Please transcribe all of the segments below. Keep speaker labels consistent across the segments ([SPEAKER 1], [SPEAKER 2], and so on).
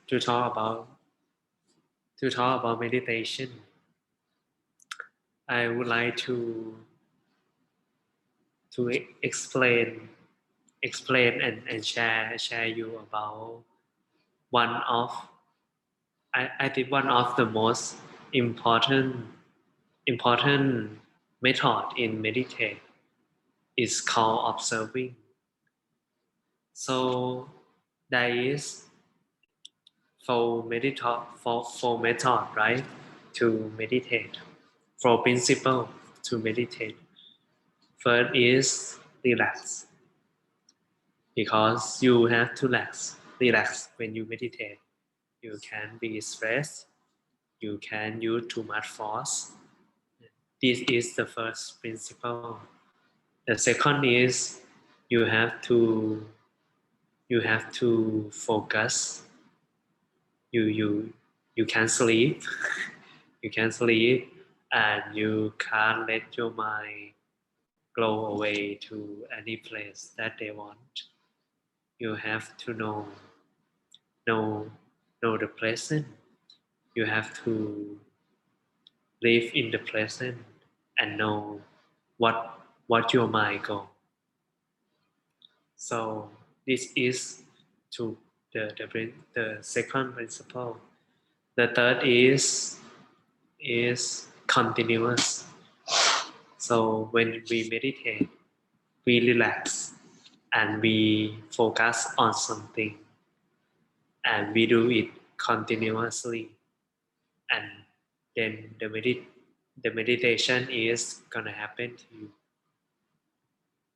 [SPEAKER 1] to talk about meditation, I would like to explain and share you about one of I think one of the most important method in meditate is called observing. So there is four method, right, to meditate, four principle to meditate. First is relax, because you have to relax when you meditate. You can be stressed, you can use too much force. This is the first principle. The second is you have to focus. You can sleep. You can sleep, and you can't let your mind go away to any place that they want. You have to know know the present. You have to live in the present and know what your mind go. So this is to the second principle. The third is continuous. So when we meditate, we relax and we focus on something, and we do it continuously, and then the meditation is gonna happen to you.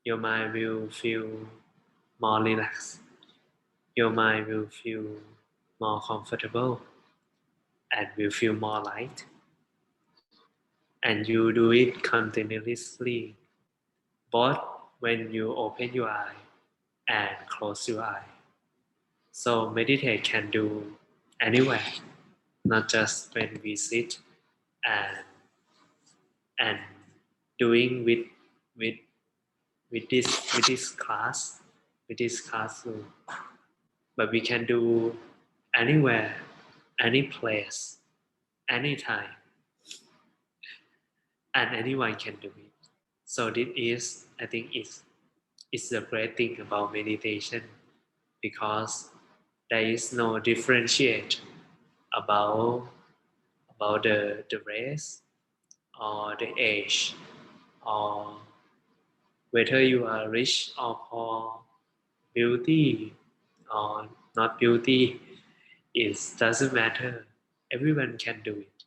[SPEAKER 1] Your mind will feel more relaxed. Your mind will feel more comfortable and will feel more light. And you do it continuously, both when you open your eye and close your eye. So meditate can do anywhere, not just when we sit and and doing with with this classroom, but we can do anywhere, any place, anytime, and anyone can do it. So this is, I think, it's the great thing about meditation, because there is no differentiate about the race or the age, or whether you are rich or poor, beauty or not beauty. It doesn't matter. Everyone can do it,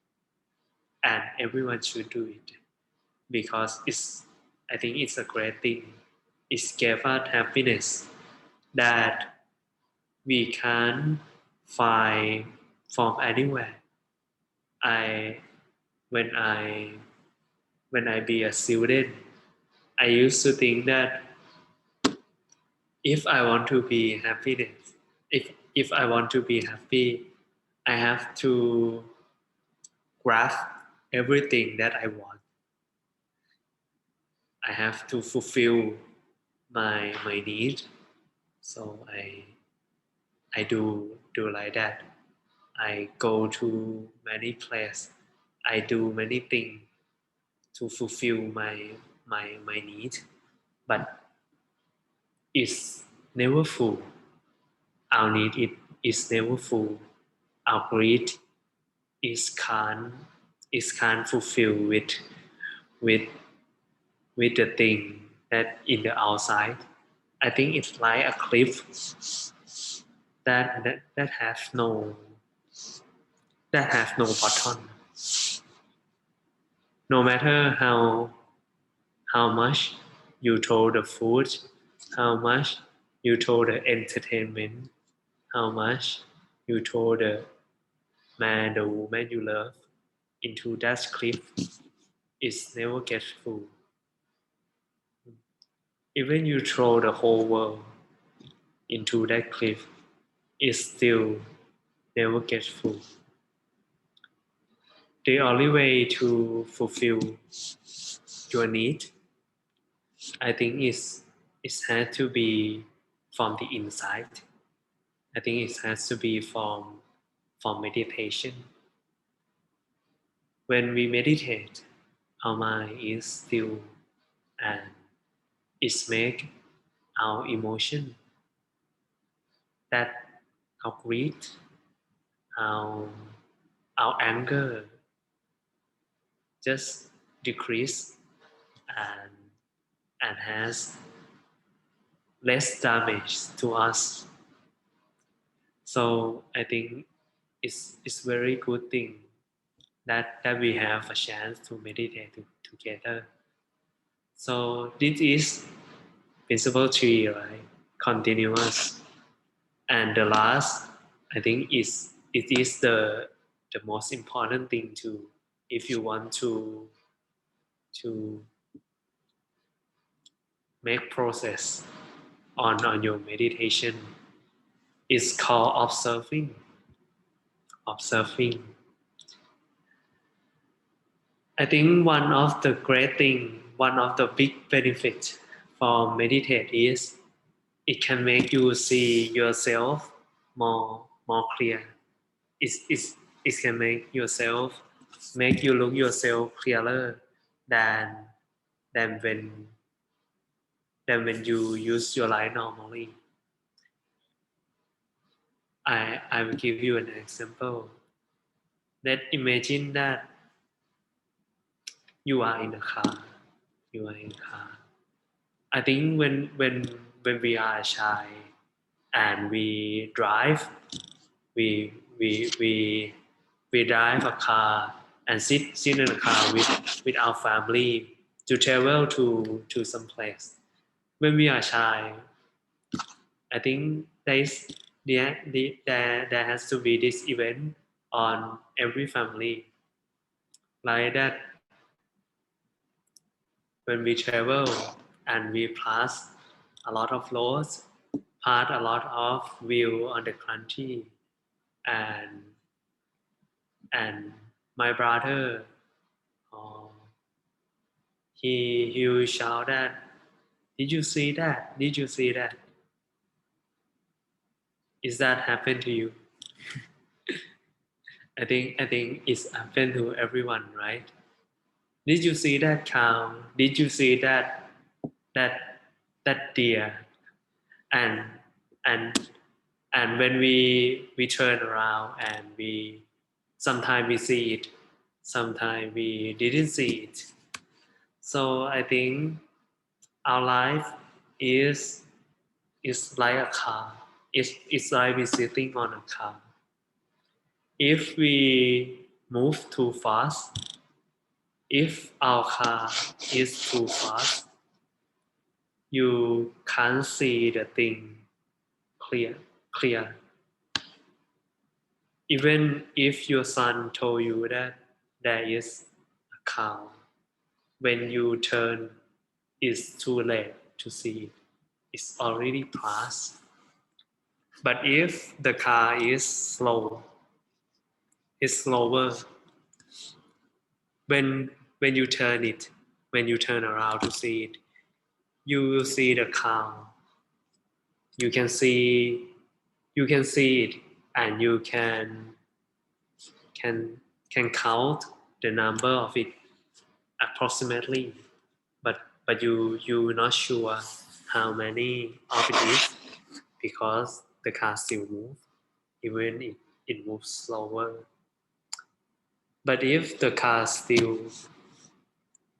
[SPEAKER 1] and everyone should do it, because I think it's a great thing. It gives us happiness that we can find from anywhere. I when I when I be a student, I used to think that if I want to be happiness, if I want to be happy, I have to grasp everything that I want. I have to fulfill my need. So I do like that. I go to many places. I do many things to fulfill my need, but it's never full. Our need is never full. Our greed is can't fulfill with with the thing that in the outside. I think it's like a cliff that has no bottom. No matter how much you throw the food, how much you throw the entertainment, how much you throw the man, the woman you love into that cliff, it's never get full. Even you throw the whole world into that cliff, it still never gets full. The only way to fulfill your need, I think, is it has to be from the inside. I think it has to be from for meditation. When we meditate, our mind is still and it makes our emotion, that our greed, our, our anger just decrease and, and has less damage to us. So I think it's very good thing that we have a chance to meditate together. So this is principle 3, right? Continuous. And the last, I think it is the most important thing to, if you want to make process on your meditation, is called observing. Observing. I think one of the great thing, one of the big benefits for meditate is it can make you see yourself more clear. It's, it can make you look yourself clearer than than when than when you use your light normally. I will give you an example. Let's imagine that you are in a car. You are in a car. I think when we are a child and we drive, we we we we drive a car and sit in a car with our family to travel to some place. When we are child, I think there has to be this event on every family, like that when we travel and we pass a lot of roads, pass a lot of view on the country, and and my brother, uh, he will shout that, did you see that? Did you see that? Is that happened to you? I think it's happened to everyone, right? Did you see that cow? Did you see that that deer? And and and when we turn around and we sometimes we see it, sometimes we didn't see it. So I think our life is is like a car. It's like we're sitting on a car. If we move too fast, if our car is too fast, you can't see the thing clear. Clear. Even if your son told you that there is a cow, when you turn, it's too late to see it. It's already past. But if the car is slow, it's slower. When when you turn it, when you turn around to see it, you will see the cow. You can see you can see it, and you can can count the number of it approximately, but you're not sure how many of it is, because the car still moves, even if it moves slower. But if the car still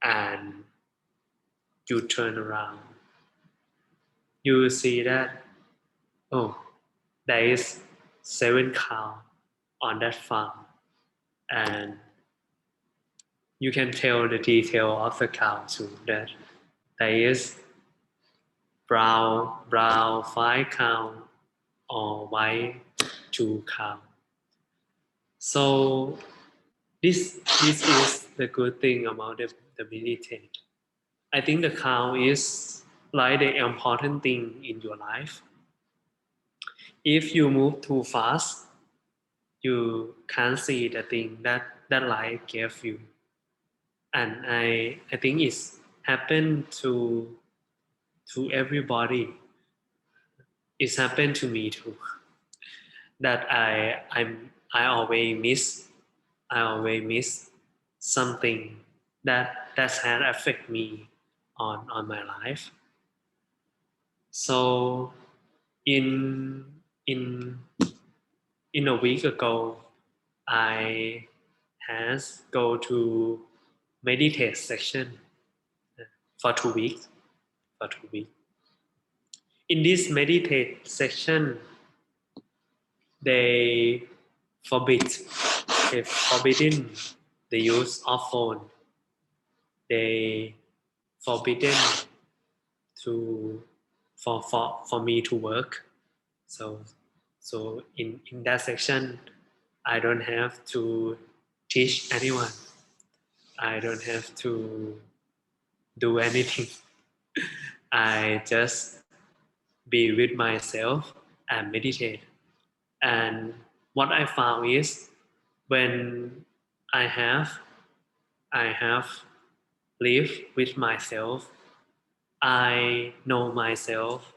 [SPEAKER 1] and you turn around, you will see that, oh, there is 7 cow on that farm, and you can tell the detail of the cow too, that there is brown 5 cow or white 2 cow. So this is the good thing about the meditate. I think the cow is like the important thing in your life. If you move too fast, you can't see the thing that life gave you. And I think it's happened to everybody. It's happened to me too. That I always miss I always miss something that had affect me on my life. So in in in a week ago, I has go to meditate section for 2 weeks. For 2 weeks, in this meditate section, they forbid they forbidden the use of phone. They forbidden to for me to work. So in that section, I don't have to teach anyone. I don't have to do anything. I just be with myself and meditate. And what I found is when I have I have lived with myself, I know myself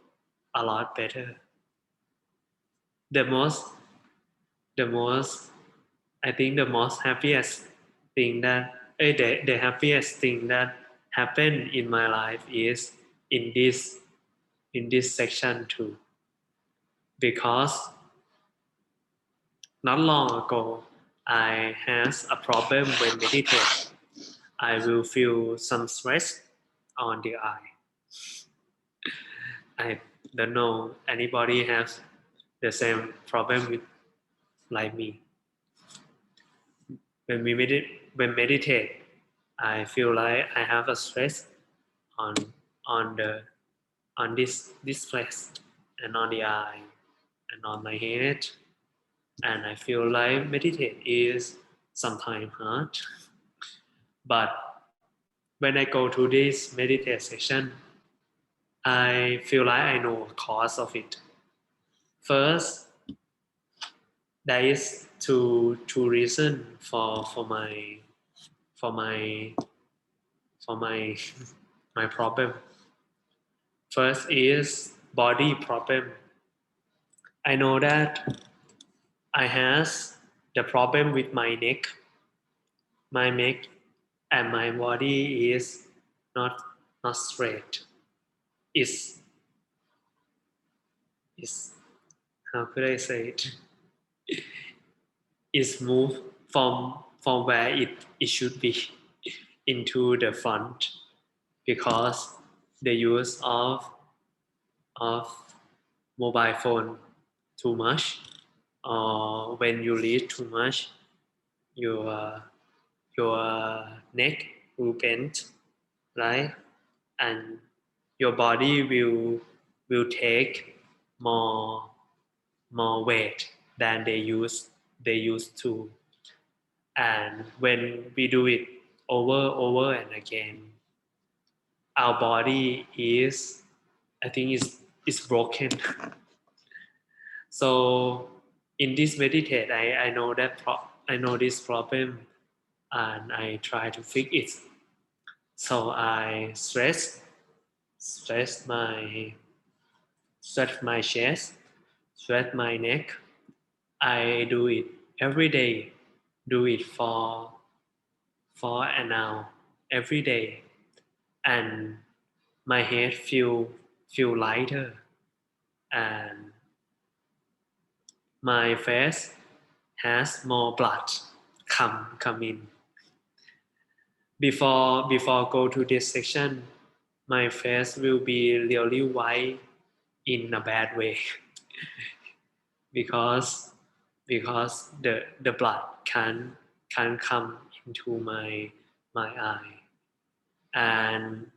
[SPEAKER 1] a lot better. The most the most I think the most happiest thing the happiest thing that happened in my life is in this section too, because not long ago I has a problem when meditate. I will feel some stress on the eye. I don't know anybody has the same problem with like me. When meditate, I feel like I have a stress on on the on this place and on the eye and on my head, and I feel like meditate is sometimes hard. But when I go to this meditate session, I feel like I know the cause of it. First, there is two reasons for my for my my problem. First is body problem. I know that I has the problem with my neck, my neck, and my body is not not straight. Is is how could I say it? Is moved from where it should be into the front because the use of mobile phone too much, or when you read too much, your neck will bend, right? And your body will take more weight than they used to. And when we do it over and again, our body is, I think, is broken. So in this meditate, I know I know this problem, and I try to fix it. So I stress my chest, stretch my neck. I do it every day. Do it for an hour every day, and my head feel lighter, and my face has more blood come in. Before go to this section, my face will be really white in a bad way because the blood can come into my eye. And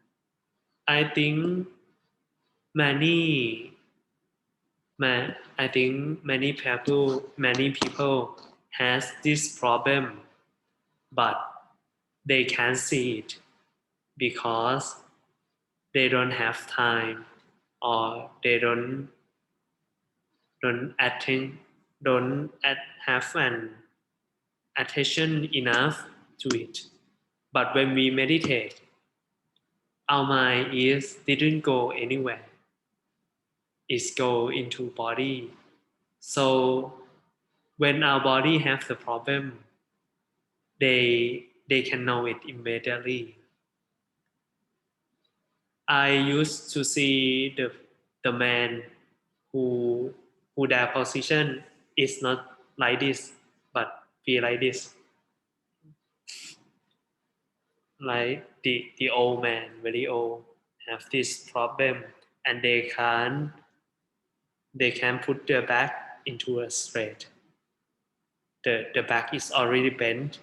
[SPEAKER 1] I think many I think many people has this problem, but they can't see it because they don't have time, or they don't attend don't have an attention enough to it. But when we meditate, our mind is didn't go anywhere. It's go into body. So when our body has the problem, they can know it immediately. I used to see the man who their position is not like this, but be like this, like the old man, very old, have this problem, and they can put their back into a straight. The back is already bent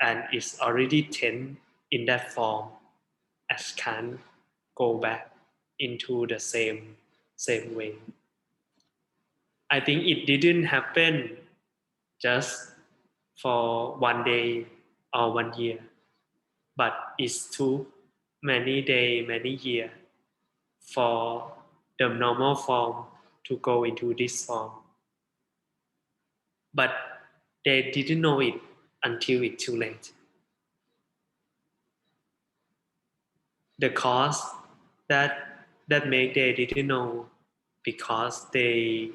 [SPEAKER 1] and it's already tense in that form, as can't go back into the same way. I think it didn't happen just for one day or 1 year, but it's too many day, many year for the normal form to go into this form. But they didn't know it until it's too late. The cause that make they didn't know because they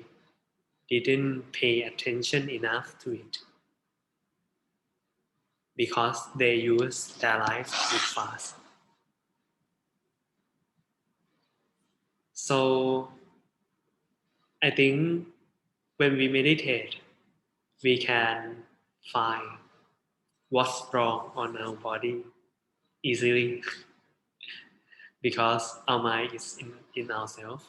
[SPEAKER 1] didn't pay attention enough to it, because they use their life too fast. So I think when we meditate, we can find what's wrong on our body easily because our mind is in ourselves.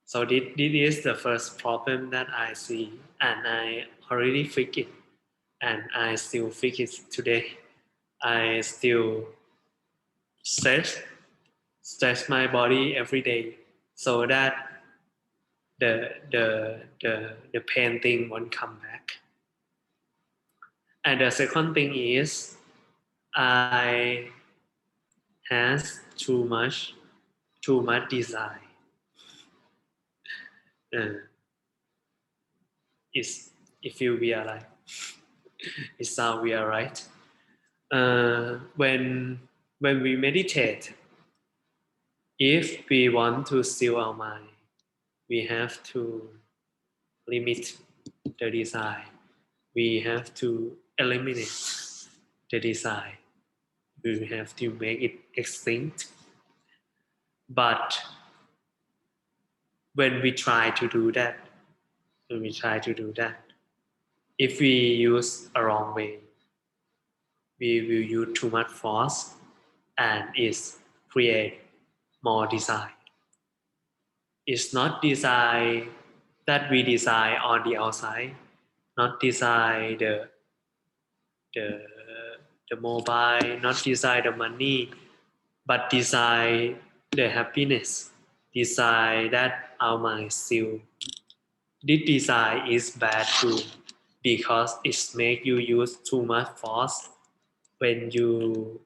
[SPEAKER 1] So this is the first problem that I see, and I already fix it, and I still fix it today. I still stretch stretch my body every day so that the pain thing won't come back. And the second thing is I has too much desire. Uh, is if you realize it sounds weird, right? When we meditate, if we want to still our mind, we have to limit the desire. We have to eliminate the desire. We have to make it extinct. But when we try to do that, if we use a wrong way, we will use too much force and it create more desire. It's not desire that we desire on the outside, not desire the the mobile, not desire the money, but desire the happiness, desire that our mind still. This desire is bad too because it makes you use too much force when you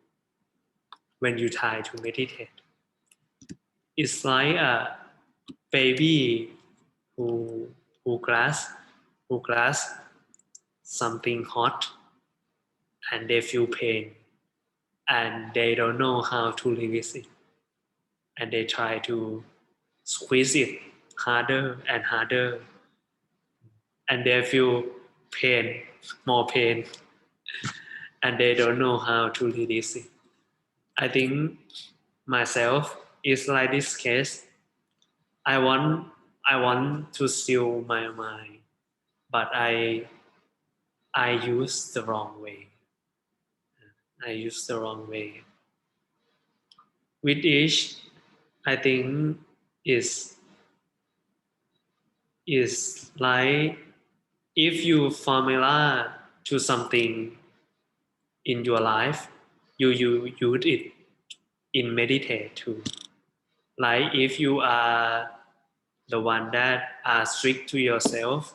[SPEAKER 1] try to meditate. It's like a baby who who grasp who grasp something hot and they feel pain and they don't know how to release it, and they try to squeeze it harder and harder, and they feel pain, more pain, and they don't know how to release it. I think myself is like this case. I want I want to still my mind, but I use the wrong way. I use the wrong way. With each, I think is like if you formula to something in your life, you use it in meditate too. Like if you are the one that are strict to yourself,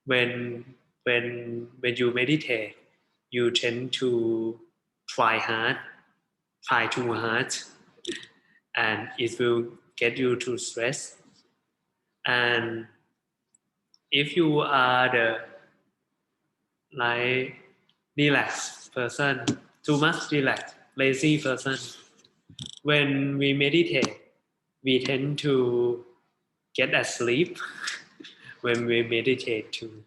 [SPEAKER 1] when when you meditate, you tend to try hard, try too hard, and it will get you to stress. And if you are the like relaxed person, too much relaxed, lazy person, when we meditate, we tend to get asleep when we meditate too.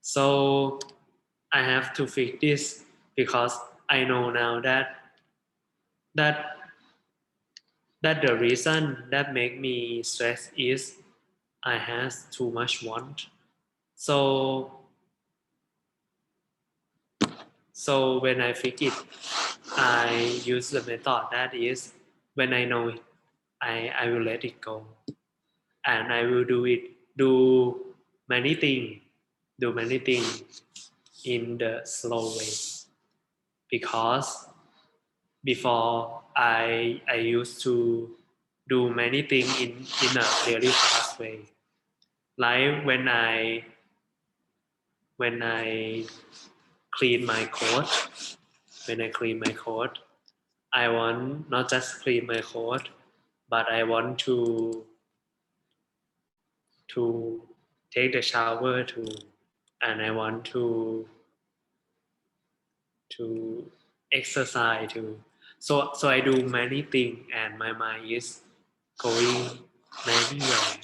[SPEAKER 1] So I have to fix this because I know now that that the reason that make me stress is I has too much want. So so when I fix it, I use the method that is when I know it, I will let it go. And I will do many things, do many things in the slow way. Because before I used to do many things in a very fast way. Like when I clean my code, when I clean my code, I want not just clean my code, but I want to take the shower too, and I want to exercise too. So I do many things, and my mind is going anywhere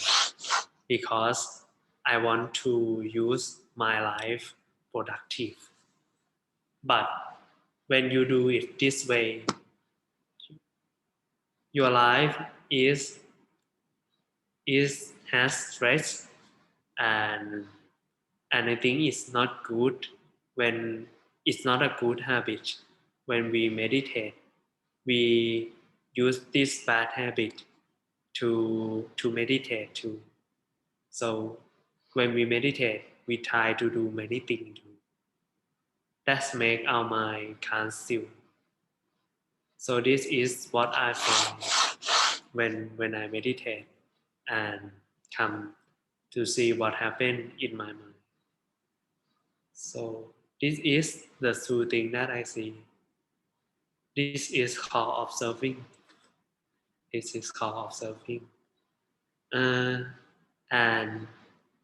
[SPEAKER 1] because I want to use my life productive. But when you do it this way, your life is has stress, and and I think it's not good when it's not a good habit when we meditate. We use this bad habit to meditate too. So when we meditate, we try to do many things too. That make our mind consume. So this is what I found when I meditate and come to see what happened in my mind. So this is the two things that I see. This is called observing. This is called observing. Uh, and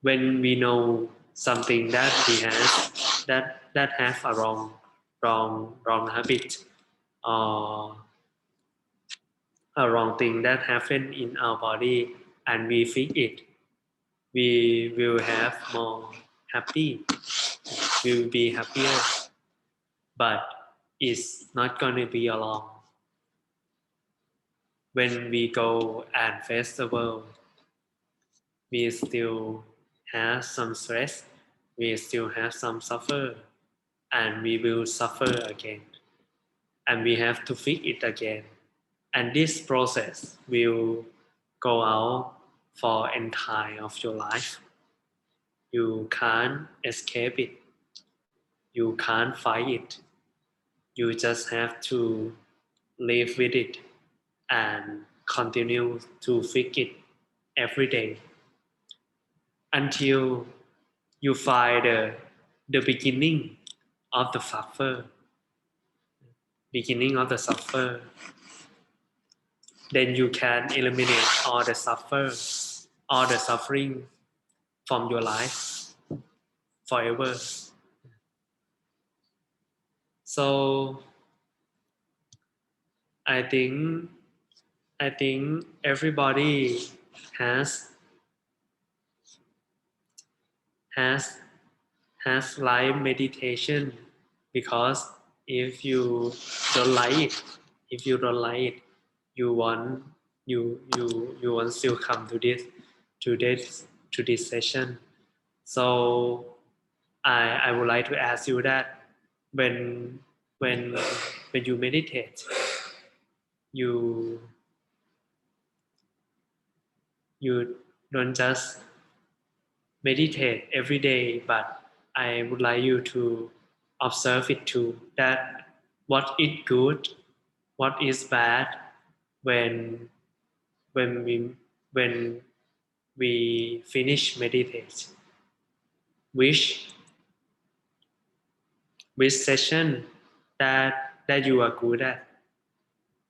[SPEAKER 1] when we know something that we have that have a wrong habit or a wrong thing that happened in our body and we fix it, we will have more happy, we will be happier, but it's not going to be alone. When we go and face the world, we still have some stress, we still have some suffer, and we will suffer again, and we have to fix it again. And this process will go out for entire of your life. You can't escape it. You can't fight it. You just have to live with it and continue to fix it every day until you find the of the suffer, beginning of the suffer. Then you can eliminate all the suffering from your life forever. So I think I think everybody has has has live meditation because if you don't like it, if you don't like it, you want you want still come to this to this session. So I would like to ask you that when when when you meditate, you you don't just meditate every day, but I would like you to observe it too. That what is good, what is bad when when we when we finish meditate. Which which session that you are good at.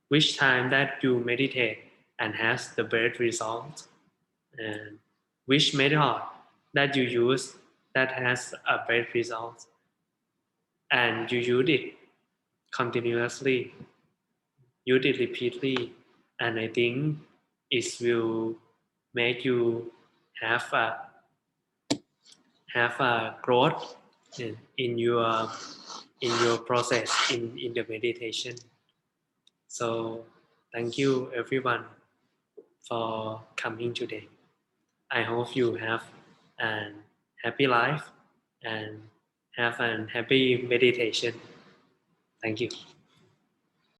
[SPEAKER 1] Which time that you meditate and has the best result, and which method that you use that has a best result, and you use it continuously, use it repeatedly, and I think it will make you have have a growth in your process in the meditation. So thank you everyone for coming today. I hope you have an happy life and have an happy meditation. Thank you.